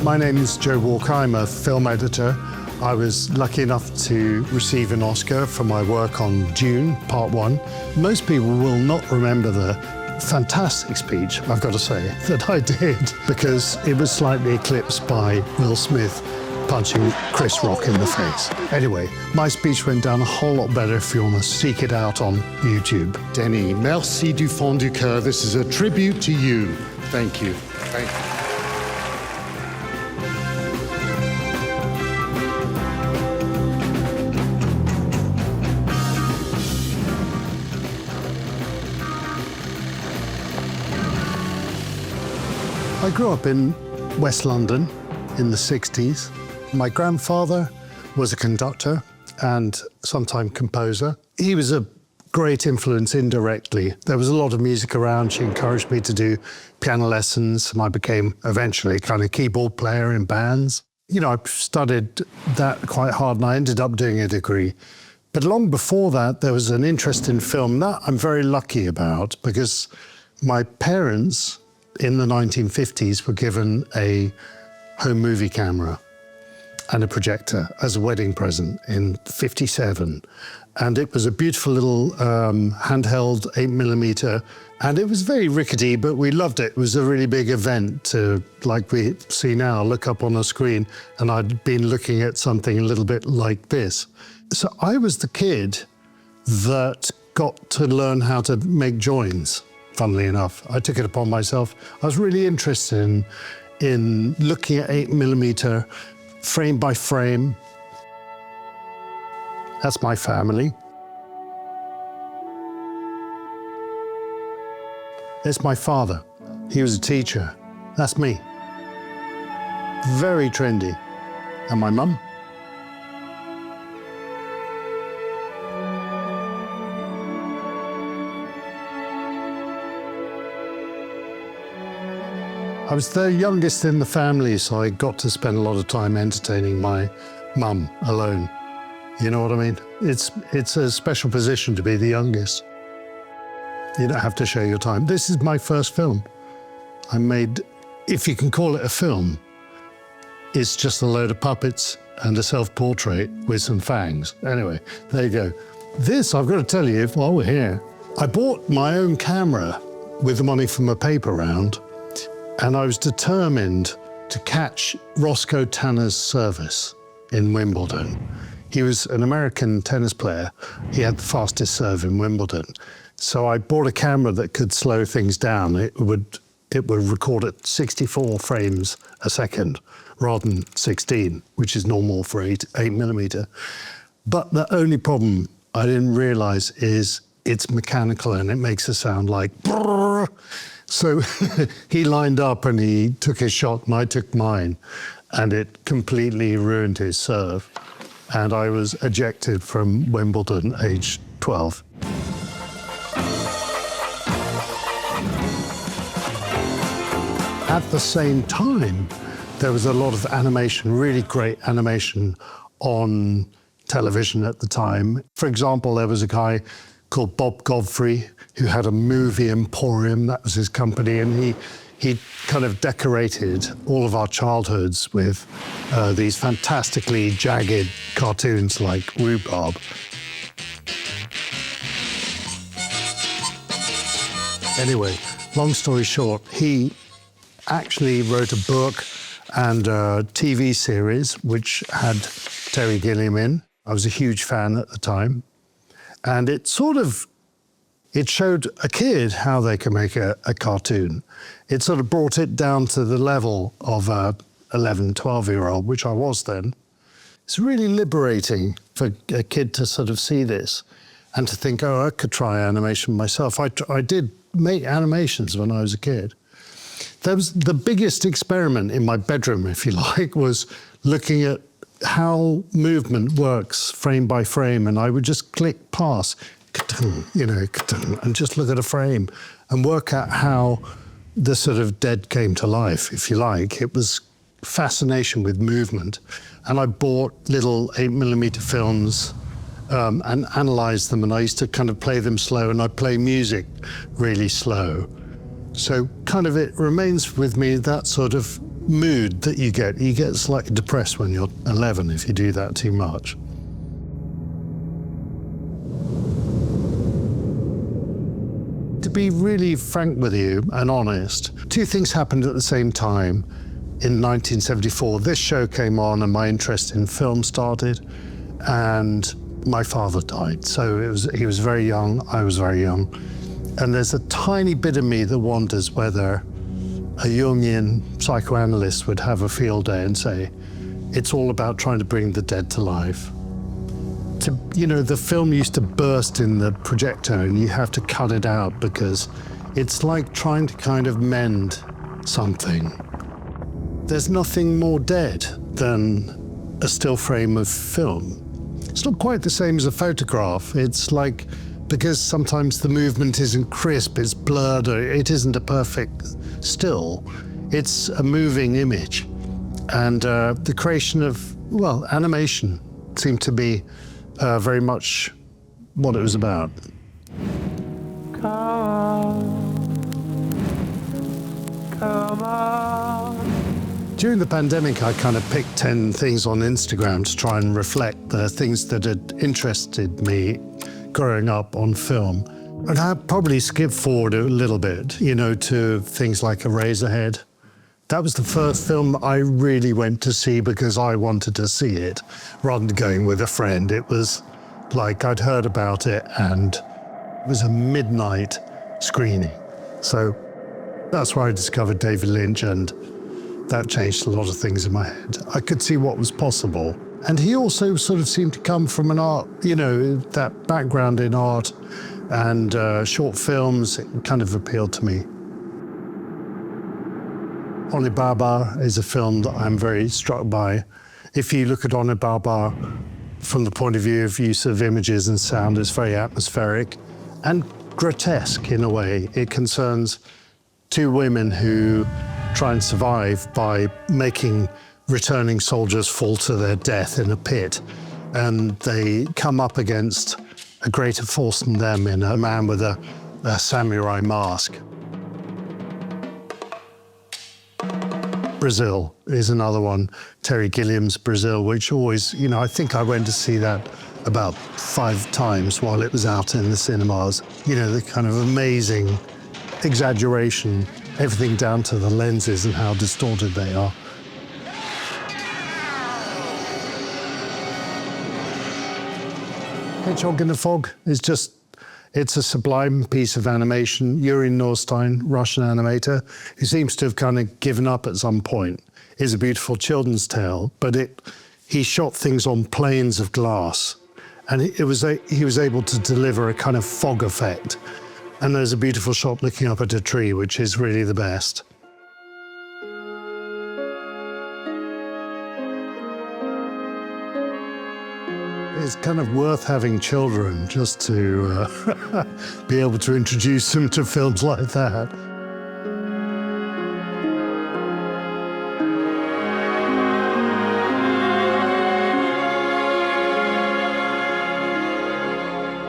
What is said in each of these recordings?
My name is Joe Walker. I'm a film editor. I was lucky enough to receive an Oscar for my work on Dune, Part 1. Most people will not remember the fantastic speech, I've got to say, that I did, because it was slightly eclipsed by Will Smith punching Chris Rock in the face. Anyway, my speech went down a whole lot better if you want to seek it out on YouTube. Denis, merci du fond du cœur. This is a tribute to you. Thank you. Thank you. I grew up in West London in the 60s. My grandfather was a conductor and sometime composer. He was a great influence indirectly. There was a lot of music around. She encouraged me to do piano lessons, and I became eventually kind of keyboard player in bands. You know, I studied that quite hard and I ended up doing a degree. But long before that, there was an interest in film that I'm very lucky about, because my parents in the 1950s were given a home movie camera and a projector as a wedding present in '57. And it was a beautiful little handheld 8mm, and it was very rickety, but we loved it. It was a really big event to, like we see now, look up on a screen, and I'd been looking at something a little bit like this. So I was the kid that got to learn how to make joins, funnily enough. I took it upon myself. I was really interested in looking at 8mm frame by frame. That's my family. It's my father. He was a teacher. That's me. Very trendy. And my mum? I was the youngest in the family, so I got to spend a lot of time entertaining my mum alone. You know what I mean? It's a special position to be the youngest. You don't have to share your time. This is my first film. I made, if you can call it a film, it's just a load of puppets and a self-portrait with some fangs. Anyway, there you go. This, I've got to tell you, while we're here, I bought my own camera with the money from a paper round, and I was determined to catch Roscoe Tanner's service in Wimbledon. He was an American tennis player. He had the fastest serve in Wimbledon. So I bought a camera that could slow things down. It would record at 64 frames a second rather than 16, which is normal for 8mm. But the only problem I didn't realize is it's mechanical and it makes a sound like brrr. So he lined up and he took his shot and I took mine, and it completely ruined his serve. And I was ejected from Wimbledon, age 12. At the same time, there was a lot of animation, really great animation on television at the time. For example, there was a guy called Bob Godfrey who had a movie emporium. That was his company, and he kind of decorated all of our childhoods with these fantastically jagged cartoons like Rhubarb. Anyway, long story short, he actually wrote a book and a TV series which had Terry Gilliam in. I was a huge fan at the time. And it showed a kid how they can make a cartoon. It sort of brought it down to the level of a 11, 12-year-old, which I was then. It's really liberating for a kid to sort of see this and to think, oh, I could try animation myself. I did make animations when I was a kid. That was the biggest experiment in my bedroom, if you like, was looking at how movement works frame by frame, and I would just click pass, you know, and just look at a frame and work out how the sort of dead came to life, if you like. It was fascination with movement. And I bought little 8mm films and analysed them, and I used to kind of play them slow, and I'd play music really slow. So kind of it remains with me, that sort of mood that you get slightly depressed when you're 11 if you do that too much. To be really frank with you and honest, two things happened at the same time. In 1974, this show came on and my interest in film started, and my father died. So he was very young, I was very young. And there's a tiny bit of me that wonders whether a Jungian psychoanalyst would have a field day and say, it's all about trying to bring the dead to life. The film used to burst in the projector and you have to cut it out because it's like trying to kind of mend something. There's nothing more dead than a still frame of film. It's not quite the same as a photograph. It's like, because sometimes the movement isn't crisp, it's blurred, or it isn't a perfect still. It's a moving image. And the creation of, animation seemed to be very much what it was about. Come on. During the pandemic, I kind of picked 10 things on Instagram to try and reflect the things that had interested me growing up on film. And I probably skipped forward a little bit, to things like Eraserhead. That was the first film I really went to see because I wanted to see it, rather than going with a friend. It was like I'd heard about it and it was a midnight screening. So that's where I discovered David Lynch, and that changed a lot of things in my head. I could see what was possible. And he also sort of seemed to come from an art, that background in art and short films. It kind of appealed to me. Onibaba is a film that I'm very struck by. If you look at Onibaba from the point of view of use of images and sound, it's very atmospheric and grotesque in a way. It concerns two women who try and survive by making returning soldiers fall to their death in a pit. And they come up against a greater force than them in a man with a samurai mask. Brazil is another one, Terry Gilliam's Brazil, which always, I think I went to see that about 5 times while it was out in the cinemas. The kind of amazing exaggeration, everything down to the lenses and how distorted they are. Hedgehog in the Fog is it's a sublime piece of animation. Yuri Norstein, Russian animator, who seems to have kind of given up at some point, is a beautiful children's tale, but he shot things on planes of glass, and he was able to deliver a kind of fog effect. And there's a beautiful shot looking up at a tree, which is really the best. It's kind of worth having children just to be able to introduce them to films like that.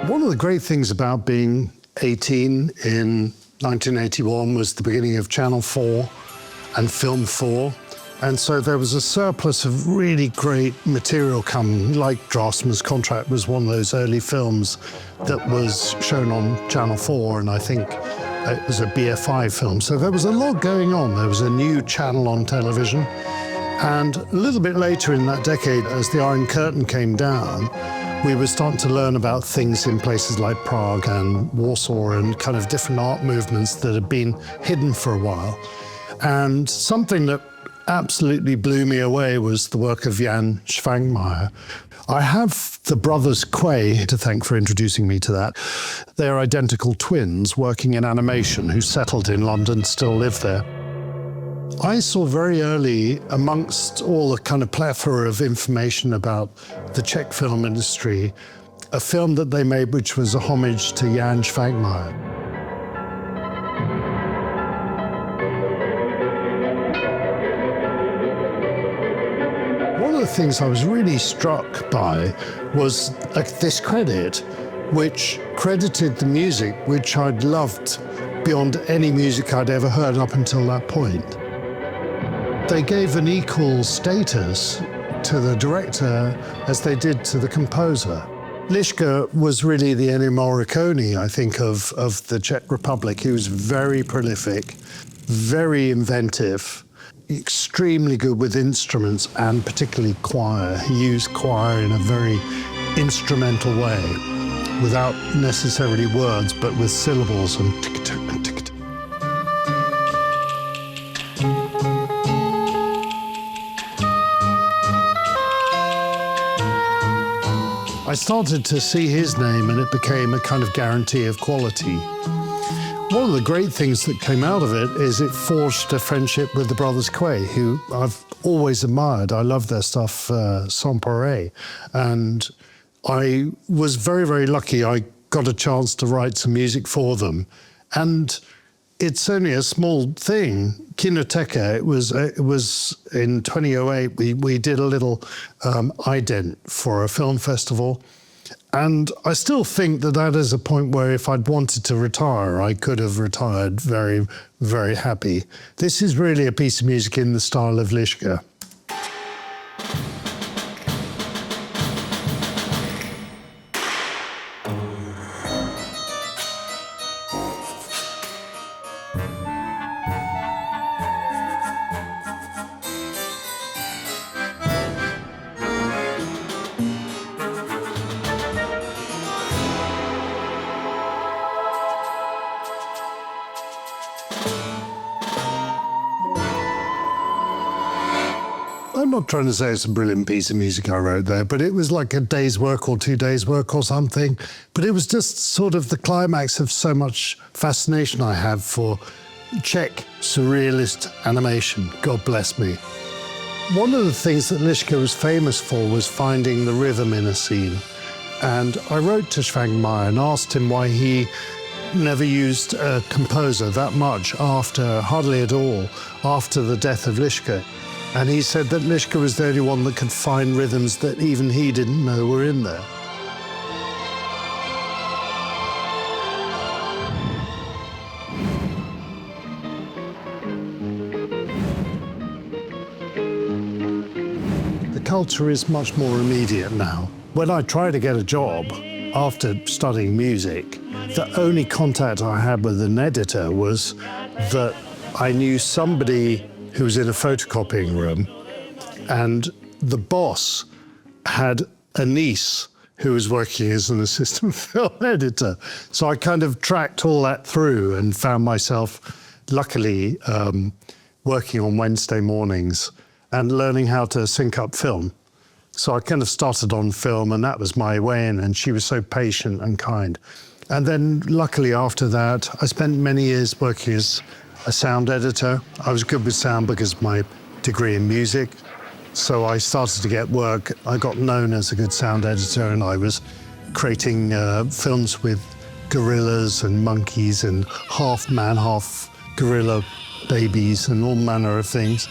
One of the great things about being 18 in 1981 was the beginning of Channel 4 and Film 4. And so there was a surplus of really great material coming, like Draftsman's Contract was one of those early films that was shown on Channel 4, and I think it was a BFI film. So there was a lot going on. There was a new channel on television. And a little bit later in that decade, as the Iron Curtain came down, we were starting to learn about things in places like Prague and Warsaw and kind of different art movements that had been hidden for a while. And something that absolutely blew me away was the work of Jan Švankmajer. I have the brothers Quay to thank for introducing me to that. They're identical twins working in animation who settled in London, still live there. I saw very early, amongst all the kind of plethora of information about the Czech film industry, a film that they made which was a homage to Jan Švankmajer. One of the things I was really struck by was this credit, which credited the music, which I'd loved beyond any music I'd ever heard up until that point. they gave an equal status to the director as they did to the composer. Liška was really the Ennio Morricone, I think, of the Czech Republic. He was very prolific, very inventive, extremely good with instruments and particularly choir. He used choir in a very instrumental way, without necessarily words, but with syllables and tick-tack and tick-tack. I started to see his name and it became a kind of guarantee of quality. One of the great things that came out of it is it forged a friendship with the brothers Quay, who I've always admired. I love their stuff, sans pareil. And I was very, very lucky. I got a chance to write some music for them. And it's only a small thing. Kinoteca, it was in 2008, we did a little ident for a film festival. And I still think that that is a point where if I'd wanted to retire, I could have retired very, very happy. This is really a piece of music in the style of Liška. I'm not trying to say it's a brilliant piece of music I wrote there, but it was like a day's work or 2 days' work or something. But it was just sort of the climax of so much fascination I have for Czech surrealist animation. God bless me. One of the things that Liška was famous for was finding the rhythm in a scene. And I wrote to Švankmajer and asked him why he never used a composer that much hardly at all, after the death of Liška. And he said that Liška was the only one that could find rhythms that even he didn't know were in there. The culture is much more immediate now. When I try to get a job after studying music, the only contact I had with an editor was that I knew somebody who was in a photocopying room, and the boss had a niece who was working as an assistant film editor. So I kind of tracked all that through and found myself, luckily, working on Wednesday mornings and learning how to sync up film. So I kind of started on film, and that was my way in, and she was so patient and kind. And then, luckily, after that, I spent many years working as a sound editor. I was good with sound because of my degree in music. So I started to get work. I got known as a good sound editor, and I was creating films with gorillas and monkeys and half man, half gorilla babies and all manner of things.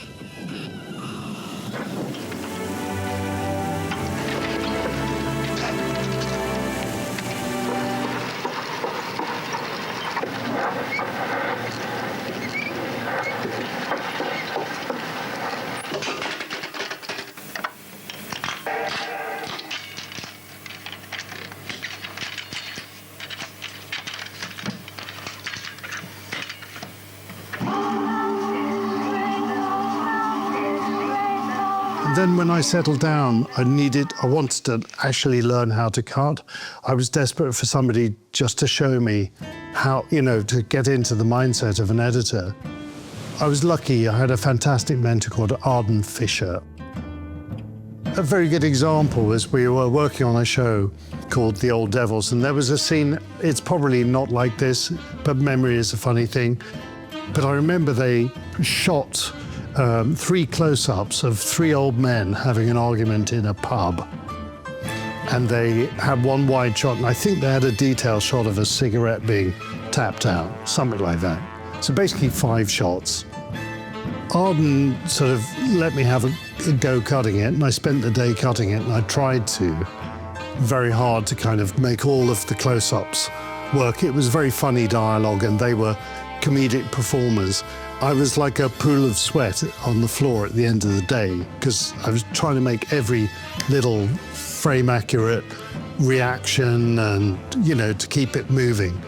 Then when I settled down, I wanted to actually learn how to cut. I was desperate for somebody just to show me how, to get into the mindset of an editor. I was lucky. I had a fantastic mentor called Arden Fisher. A very good example was we were working on a show called The Old Devils, and there was a scene, it's probably not like this, but memory is a funny thing. But I remember they shot 3 close-ups of 3 old men having an argument in a pub. And they had one wide shot, and I think they had a detail shot of a cigarette being tapped out, something like that. So basically 5 shots. Arden sort of let me have a go cutting it, and I spent the day cutting it, and I tried very hard to kind of make all of the close-ups work. It was very funny dialogue, and they were comedic performers. I was like a pool of sweat on the floor at the end of the day because I was trying to make every little frame accurate reaction and, you know, to keep it moving.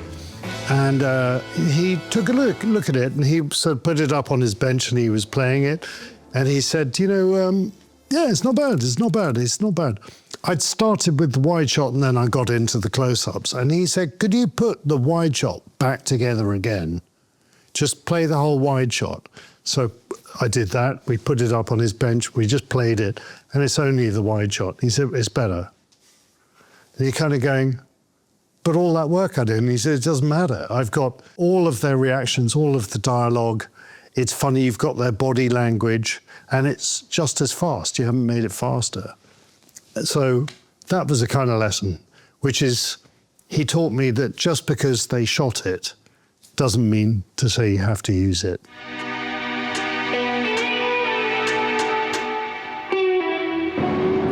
And he took a look at it, and he sort of put it up on his bench, and he was playing it. And he said, you know, yeah, it's not bad, it's not bad, it's not bad. I'd started with the wide shot, and then I got into the close-ups. And he said, could you put the wide shot back together again? Just play the whole wide shot. So I did that. We put it up on his bench. We just played it, and it's only the wide shot. He said, it's better. And you're kind of going, but all that work I did, and he said, it doesn't matter. I've got all of their reactions, all of the dialogue. It's funny, you've got their body language, and it's just as fast. You haven't made it faster. So that was a kind of lesson, which is, he taught me that just because they shot it doesn't mean to say you have to use it.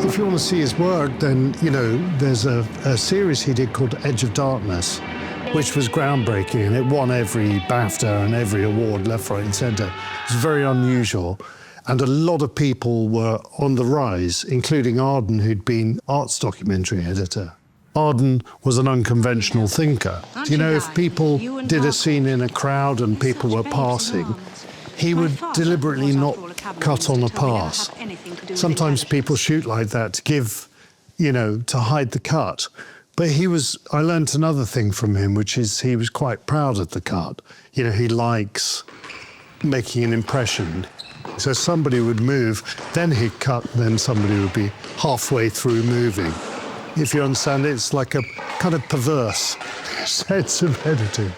If you want to see his work, then, you know, there's a series he did called Edge of Darkness, which was groundbreaking, and it won every BAFTA and every award, left, right, and centre. It was very unusual, and a lot of people were on the rise, including Arden, who'd been arts documentary editor. Arden was an unconventional thinker. You know, if people did a scene in a crowd and people were passing, he would deliberately not cut on a pass. Sometimes people shoot like that to give, you know, to hide the cut. But I learned another thing from him, which is he was quite proud of the cut. You know, he likes making an impression. So somebody would move, then he'd cut, then somebody would be halfway through moving. If you understand it, it's like a kind of perverse sense of editing.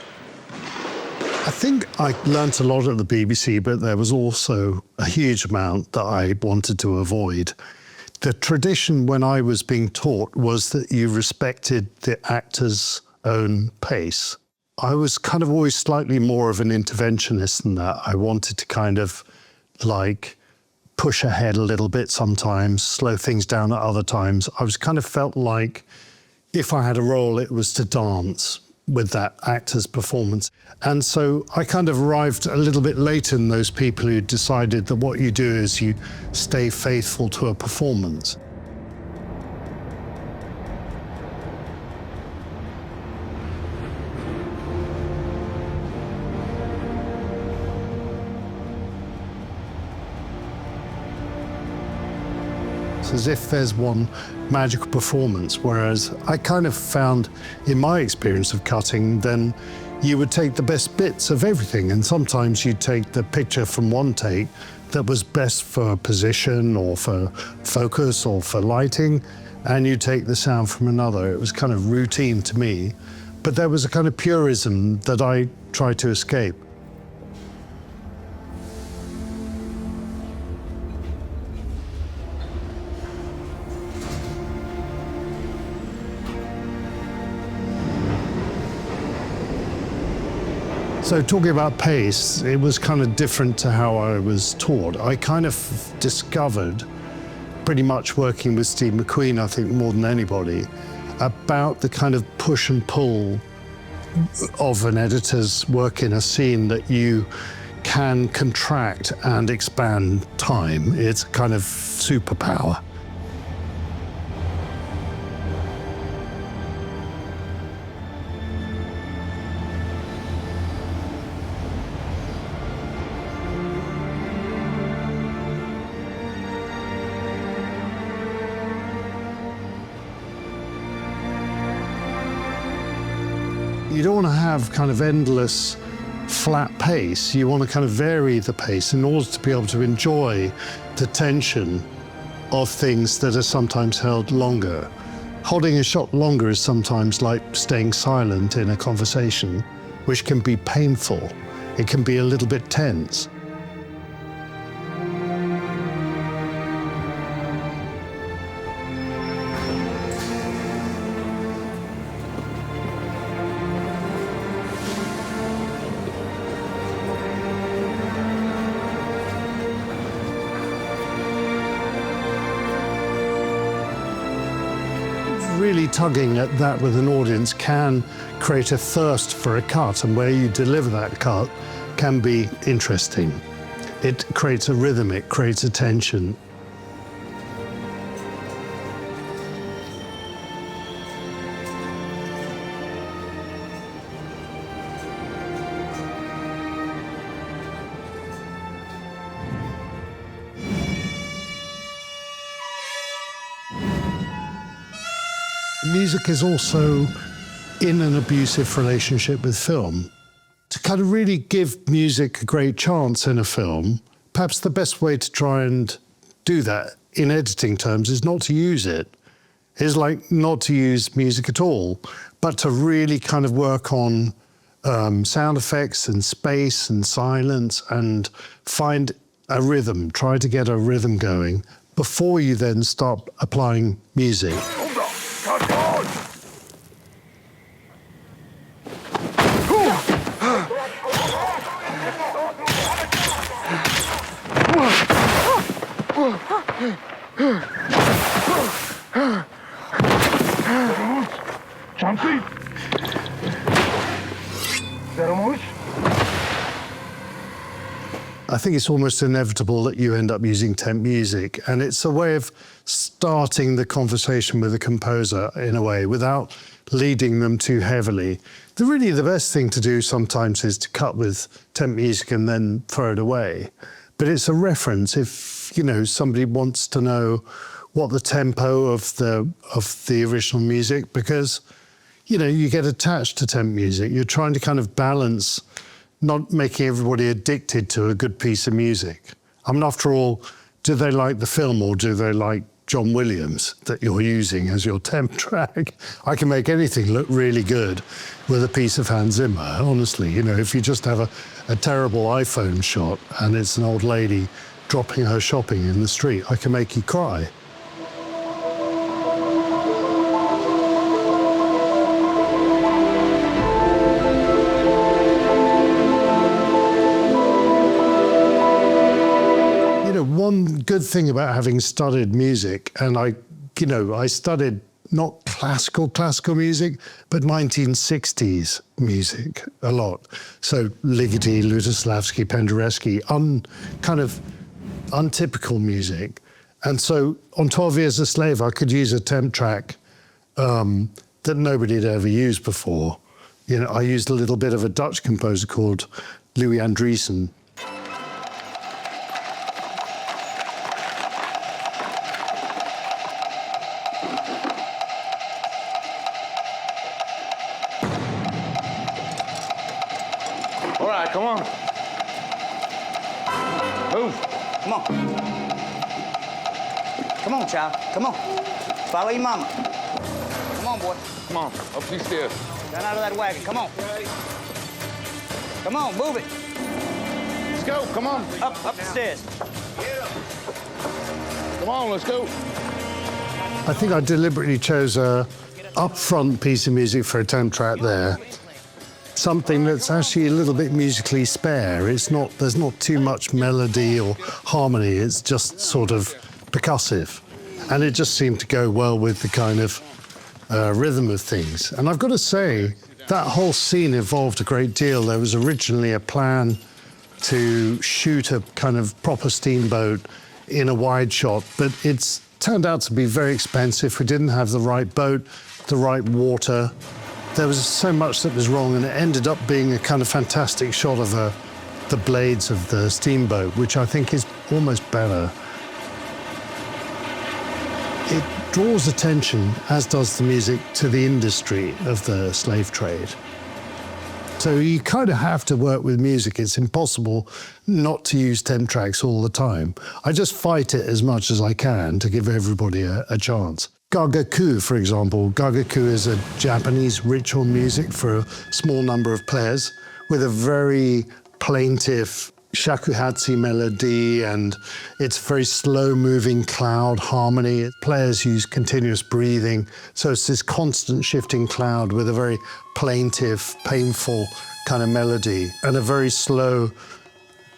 I think I learnt a lot at the BBC, but there was also a huge amount that I wanted to avoid. The tradition when I was being taught was that you respected the actor's own pace. I was kind of always slightly more of an interventionist than that. I wanted to kind of like push ahead a little bit sometimes, slow things down at other times. I was kind of felt like if I had a role, it was to dance with that actor's performance. And so I kind of arrived a little bit later than those people who decided that what you do is you stay faithful to a performance. As if there's one magical performance, whereas I kind of found in my experience of cutting, then you would take the best bits of everything, and sometimes you'd take the picture from one take that was best for position or for focus or for lighting, and you take the sound from another. It was kind of routine to me, but there was a kind of purism that I tried to escape. So talking about pace, it was kind of different to how I was taught. I kind of discovered, pretty much working with Steve McQueen, I think more than anybody, about the kind of push and pull of an editor's work in a scene, that you can contract and expand time. It's a kind of superpower. You don't want to have kind of endless flat pace. You want to kind of vary the pace in order to be able to enjoy the tension of things that are sometimes held longer. Holding a shot longer is sometimes like staying silent in a conversation, which can be painful. It can be a little bit tense. Really tugging at that with an audience can create a thirst for a cut, and where you deliver that cut can be interesting. It creates a rhythm, it creates a tension. Music is also in an abusive relationship with film. To kind of really give music a great chance in a film, perhaps the best way to try and do that in editing terms is not to use it. Is like not to use music at all, but to really kind of work on sound effects and space and silence and find a rhythm, try to get a rhythm going before you then start applying music. Chauncey? I think it's almost inevitable that you end up using temp music, and it's a way of starting the conversation with the composer in a way without leading them too heavily. Really the best thing to do sometimes is to cut with temp music and then throw it away. But it's a reference if, you know, somebody wants to know what the tempo of the original music, because, you know, you get attached to temp music. You're trying to kind of balance not making everybody addicted to a good piece of music. I mean, after all, do they like the film or do they like John Williams that you're using as your temp track? I can make anything look really good with a piece of Hans Zimmer, honestly. You know, if you just have a terrible iPhone shot and it's an old lady dropping her shopping in the street, I can make you cry. One good thing about having studied music, and I studied not classical music, but 1960s music a lot. So Ligeti, Lutosławski, Penderecki, kind of untypical music. And so on 12 Years a Slave, I could use a temp track that nobody had ever used before. You know, I used a little bit of a Dutch composer called Louis Andriessen. All right, come on. Move. Come on. Come on, child. Come on. Follow your mama. Come on, boy. Come on, up these stairs. Get out of that wagon. Come on. Come on, move it. Let's go, come on. Up the stairs. Come on, let's go. I think I deliberately chose a upfront piece of music for a temp track there. Something that's actually a little bit musically spare. There's not too much melody or harmony. It's just sort of percussive. And it just seemed to go well with the kind of rhythm of things. And I've got to say, that whole scene evolved a great deal. There was originally a plan to shoot a kind of proper steamboat in a wide shot, but it's turned out to be very expensive. We didn't have the right boat, the right water. There was so much that was wrong, and it ended up being a kind of fantastic shot of the blades of the steamboat, which I think is almost better. It draws attention, as does the music, to the industry of the slave trade. So you kind of have to work with music. It's impossible not to use temp tracks all the time. I just fight it as much as I can to give everybody a chance. Gagaku, for example. Gagaku is a Japanese ritual music for a small number of players with a very plaintive shakuhachi melody, and it's very slow-moving cloud harmony. Players use continuous breathing, so it's this constant shifting cloud with a very plaintive, painful kind of melody and a very slow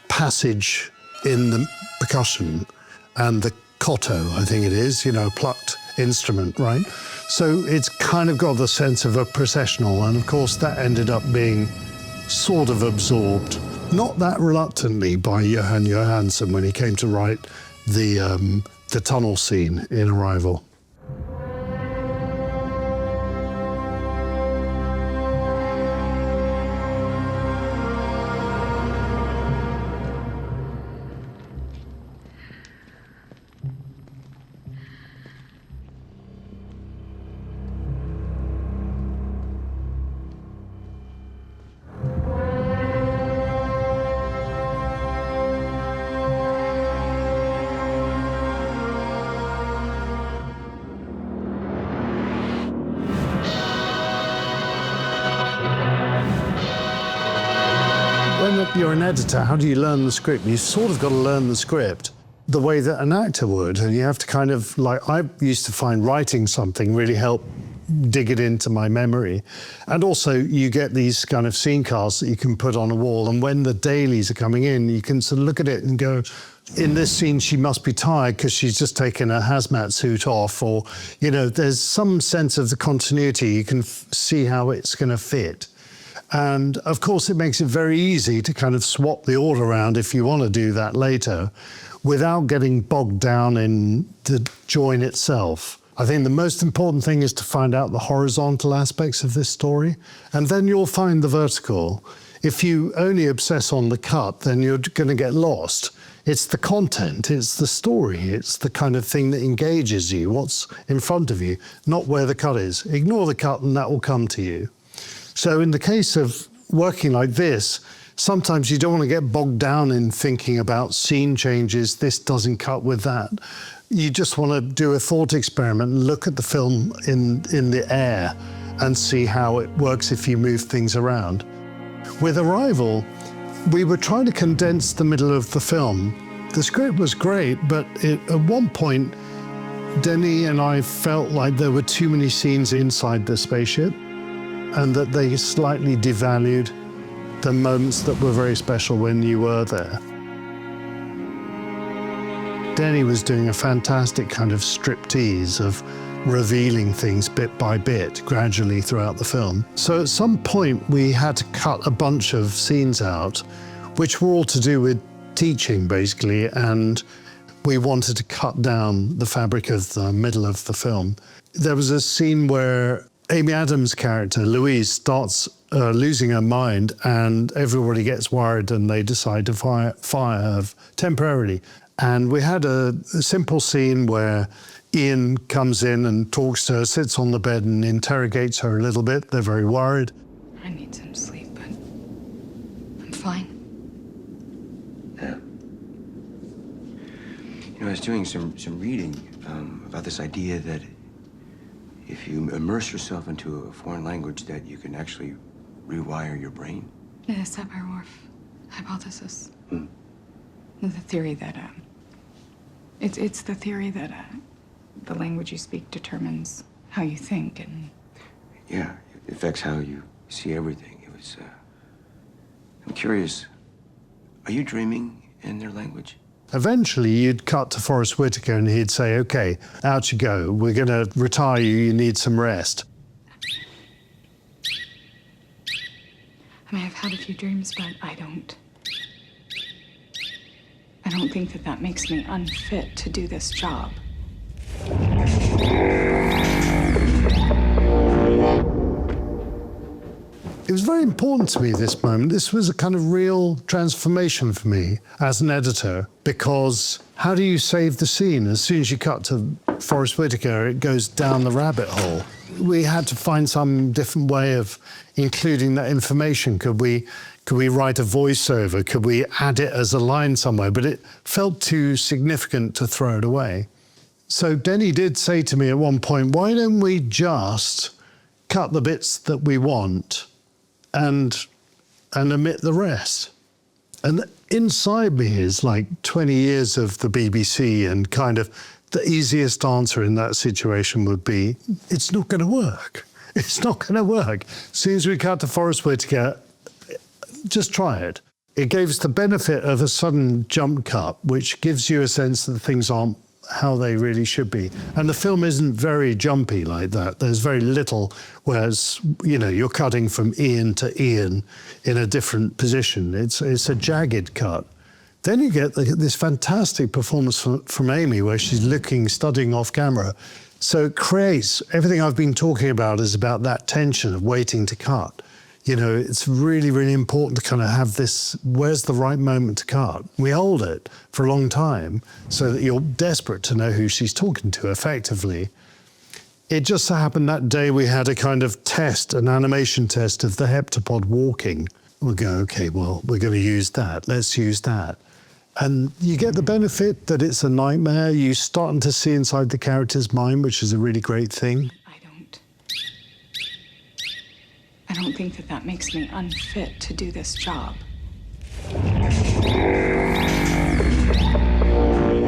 passage in the percussion and the koto, I think it is, you know, plucked instrument, right? So it's kind of got the sense of a processional, and of course that ended up being sort of absorbed not that reluctantly by Johan Johansson when he came to write the tunnel scene in Arrival. When you're an editor, how do you learn the script? You've sort of got to learn the script the way that an actor would, and you have to kind of, like, I used to find writing something really helped dig it into my memory. And also you get these kind of scene casts that you can put on a wall, and when the dailies are coming in, you can sort of look at it and go, in this scene she must be tired because she's just taken a hazmat suit off, or, you know, there's some sense of the continuity. You can see how it's going to fit. And of course, it makes it very easy to kind of swap the order around if you want to do that later without getting bogged down in the join itself. I think the most important thing is to find out the horizontal aspects of this story, and then you'll find the vertical. If you only obsess on the cut, then you're going to get lost. It's the content, it's the story, it's the kind of thing that engages you, what's in front of you, not where the cut is. Ignore the cut and that will come to you. So in the case of working like this, sometimes you don't want to get bogged down in thinking about scene changes, this doesn't cut with that. You just want to do a thought experiment and look at the film in the air and see how it works if you move things around. With Arrival, we were trying to condense the middle of the film. The script was great, but at one point, Denis and I felt like there were too many scenes inside the spaceship, and that they slightly devalued the moments that were very special when you were there. Denis was doing a fantastic kind of striptease of revealing things bit by bit, gradually throughout the film. So at some point we had to cut a bunch of scenes out, which were all to do with teaching, basically, and we wanted to cut down the fabric of the middle of the film. There was a scene where Amy Adams' character, Louise, starts losing her mind, and everybody gets worried and they decide to fire her temporarily. And we had a simple scene where Ian comes in and talks to her, sits on the bed and interrogates her a little bit. They're very worried. I need some sleep, but I'm fine. Yeah. You know, I was doing some reading about this idea that if you immerse yourself into a foreign language, that you can actually rewire your brain. The Sapir-Whorf hypothesis. Hmm. The theory that it's the theory that the language you speak determines how you think, and Yeah, it affects how you see everything. It was. I'm curious. Are you dreaming in their language? Eventually, you'd cut to Forrest Whitaker and he'd say, okay, out you go. We're going to retire you. You need some rest. I may have had a few dreams, but I don't think that makes me unfit to do this job. It was very important to me, this moment. This was a kind of real transformation for me as an editor, because how do you save the scene? As soon as you cut to Forrest Whitaker, it goes down the rabbit hole. We had to find some different way of including that information. Could we write a voiceover? Could we add it as a line somewhere? But it felt too significant to throw it away. So Denis did say to me at one point, why don't we just cut the bits that we want and omit the rest? And inside me is like 20 years of the BBC, and kind of the easiest answer in that situation would be, it's not going to work. It's not going to work. As soon as we cut to Forrest Whitaker, just try it. It gave us the benefit of a sudden jump cut, which gives you a sense that things aren't how they really should be. And the film isn't very jumpy like that. There's very little, whereas, you know, you're cutting from Ian to Ian in a different position. It's a jagged cut. Then you get this fantastic performance from Amy, where she's studying off camera. So it creates, everything I've been talking about is about that tension of waiting to cut. You know, it's really, really important to kind of have this, where's the right moment to cut? We hold it for a long time so that you're desperate to know who she's talking to effectively. It just so happened that day we had a kind of test, an animation test of the heptapod walking. We'll go, okay, well, we're going to use that. Let's use that. And you get the benefit that it's a nightmare. You're starting to see inside the character's mind, which is a really great thing. I don't think that makes me unfit to do this job.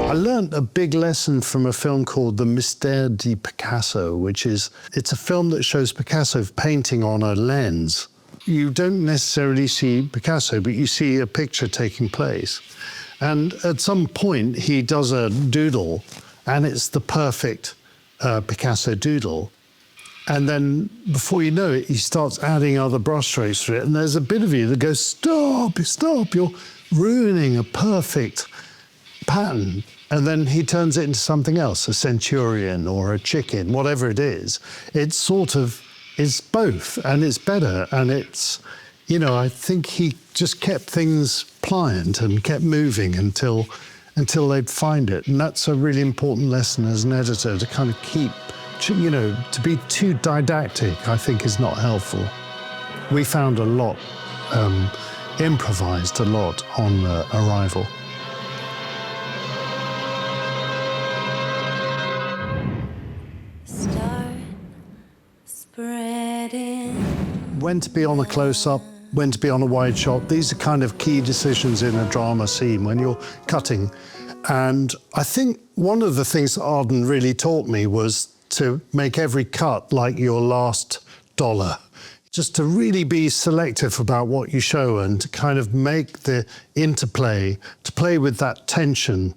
I learned a big lesson from a film called The Mystère de Picasso, it's a film that shows Picasso painting on a lens. You don't necessarily see Picasso, but you see a picture taking place. And at some point, he does a doodle, and it's the perfect Picasso doodle. And then before you know it, he starts adding other brushstrokes to it. And there's a bit of you that goes, stop, stop, you're ruining a perfect pattern. And then he turns it into something else, a centurion or a chicken, whatever it is. It's sort of, it's both, and it's better. And it's, you know, I think he just kept things pliant and kept moving until they'd find it. And that's a really important lesson as an editor, to kind of keep, you know, to be too didactic, I think, is not helpful. We found a lot, improvised a lot on Arrival. Start spreading. When to be on a close-up, when to be on a wide shot, these are kind of key decisions in a drama scene when you're cutting. And I think one of the things that Arden really taught me was to make every cut like your last dollar. Just to really be selective about what you show and to kind of make the interplay, to play with that tension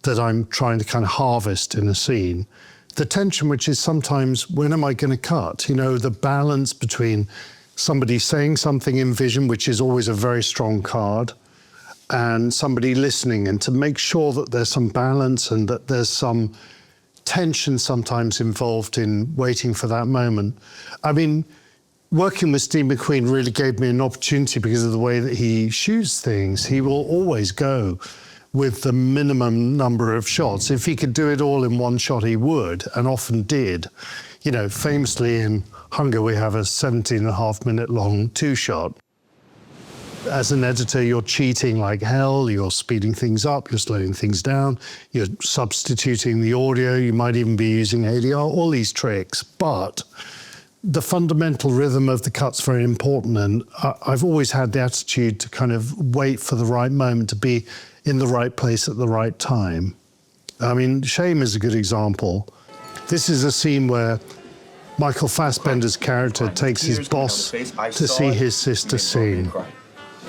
that I'm trying to kind of harvest in a scene. The tension which is sometimes, when am I going to cut? You know, the balance between somebody saying something in vision, which is always a very strong card, and somebody listening, and to make sure that there's some balance and that there's some tension sometimes involved in waiting for that moment. I mean, working with Steve McQueen really gave me an opportunity because of the way that he shoots things. He will always go with the minimum number of shots. If he could do it all in one shot, he would, and often did. You know, famously in Hunger, we have a 17.5-minute long 2-shot. As an editor, you're cheating like hell, you're speeding things up, you're slowing things down, you're substituting the audio, you might even be using ADR, all these tricks. But the fundamental rhythm of the cut's very important, and I've always had the attitude to kind of wait for the right moment, to be in the right place at the right time. I mean, Shame is a good example. This is a scene where Michael Fassbender's character takes his boss to see his sister sing.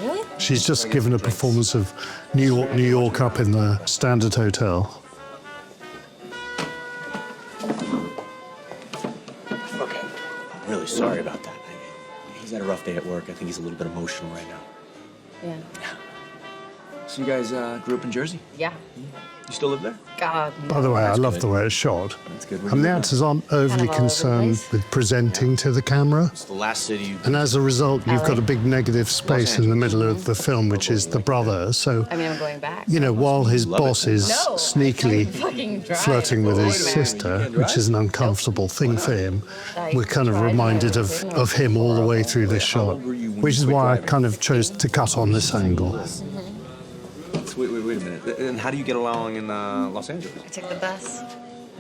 Really? She's just given a performance of New York up in the Standard Hotel. Okay, I'm really sorry about that. He's had a rough day at work. I think he's a little bit emotional right now. Yeah. So you guys grew up in Jersey? Yeah. You still live there? God. By the way, I love good. the way it's shot. That's good. And the actors aren't overly all over the concerned place. with presenting to the camera. It's the last city you... And as a result, you've got a big negative space in the Angeles. middle of the film, which is the brother. So, I mean, I'm going back. you know, while his Love it. boss is No, sneakily fucking drive. flirting with his Wait a minute, sister, you can't which drive? is an uncomfortable thing for him, I we're kind of tried reminded to. of him all the way through this How shot, old were you when which you is quit why I driving? kind of chose to cut on this angle. Wait a minute. And how do you get along in Los Angeles? I took the bus.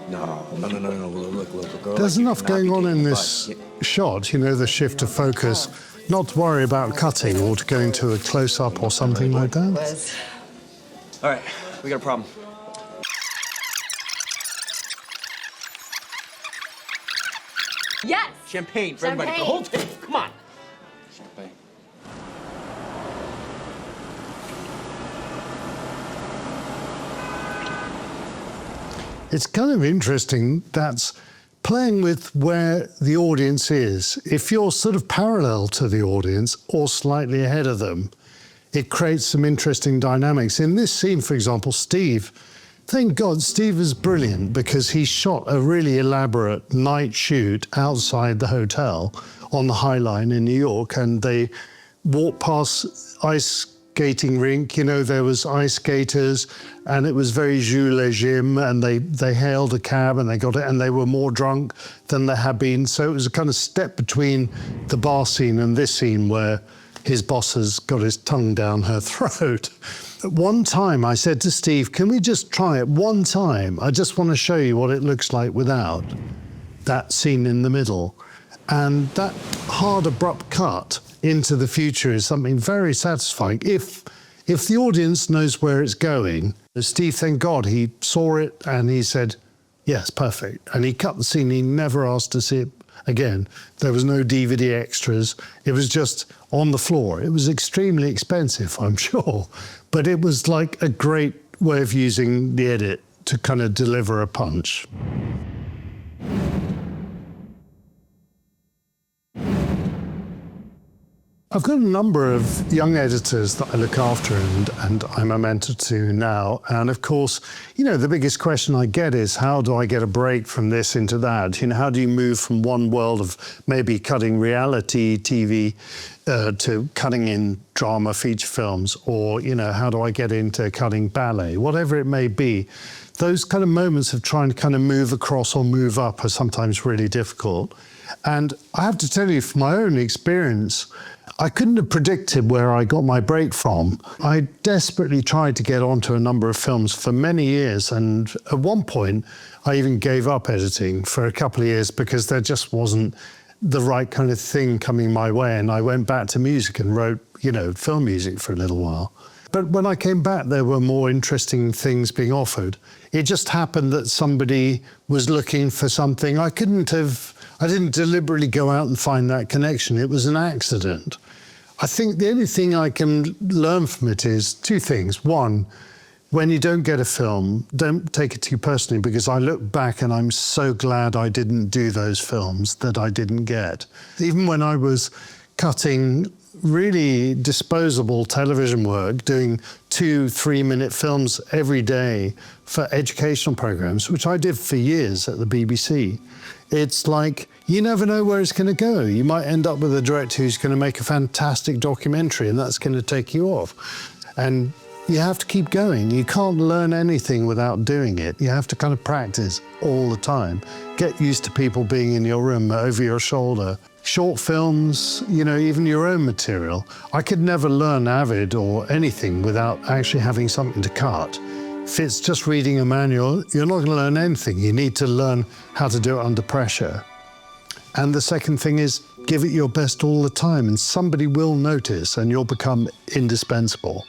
No. Look, girl. There's like, you enough cannot going be on taking in the this bus. shot, you know, the shift of focus, not to worry about cutting or to go into a close-up or something like that. Was. All right, we got a problem. Yes! Champagne for everybody. The Champagne. whole table. Come on. Champagne. It's kind of interesting that's playing with where the audience is. If you're sort of parallel to the audience or slightly ahead of them, it creates some interesting dynamics. In this scene, for example, Steve, thank God Steve is brilliant because he shot a really elaborate night shoot outside the hotel on the High Line in New York, and they walked past ice skating rink, you know, there was ice skaters, and it was very Jules et Jim, and they hailed a cab and they got it, and they were more drunk than they had been. So it was a kind of step between the bar scene and this scene where his boss has got his tongue down her throat. At one time I said to Steve, can we just try it one time? I just want to show you what it looks like without that scene in the middle. And that hard, abrupt cut into the future is something very satisfying. If the audience knows where it's going, Steve, thank God, he saw it and he said, yes, perfect. And he cut the scene. He never asked to see it again. There was no DVD extras. It was just on the floor. It was extremely expensive, I'm sure, but it was like a great way of using the edit to kind of deliver a punch. I've got a number of young editors that I look after and I'm a mentor to now. And of course, you know, the biggest question I get is, how do I get a break from this into that? You know, how do you move from one world of maybe cutting reality TV to cutting in drama feature films? Or, you know, how do I get into cutting ballet? Whatever it may be, those kind of moments of trying to kind of move across or move up are sometimes really difficult. And I have to tell you, from my own experience, I couldn't have predicted where I got my break from. I desperately tried to get onto a number of films for many years, and at one point I even gave up editing for a couple of years because there just wasn't the right kind of thing coming my way, and I went back to music and wrote, you know, film music for a little while. But when I came back, there were more interesting things being offered. It just happened that somebody was looking for something. I didn't deliberately go out and find that connection. It was an accident. I think the only thing I can learn from it is two things. One, when you don't get a film, don't take it too personally, because I look back and I'm so glad I didn't do those films that I didn't get. Even when I was cutting really disposable television work, doing 2-3 minute films every day for educational programs, which I did for years at the BBC. It's like, you never know where it's going to go. You might end up with a director who's going to make a fantastic documentary, and that's going to take you off. And you have to keep going. You can't learn anything without doing it. You have to kind of practice all the time. Get used to people being in your room, over your shoulder. Short films, you know, even your own material. I could never learn Avid or anything without actually having something to cut. If it's just reading a manual, you're not going to learn anything. You need to learn how to do it under pressure. And the second thing is, give it your best all the time, and somebody will notice and you'll become indispensable.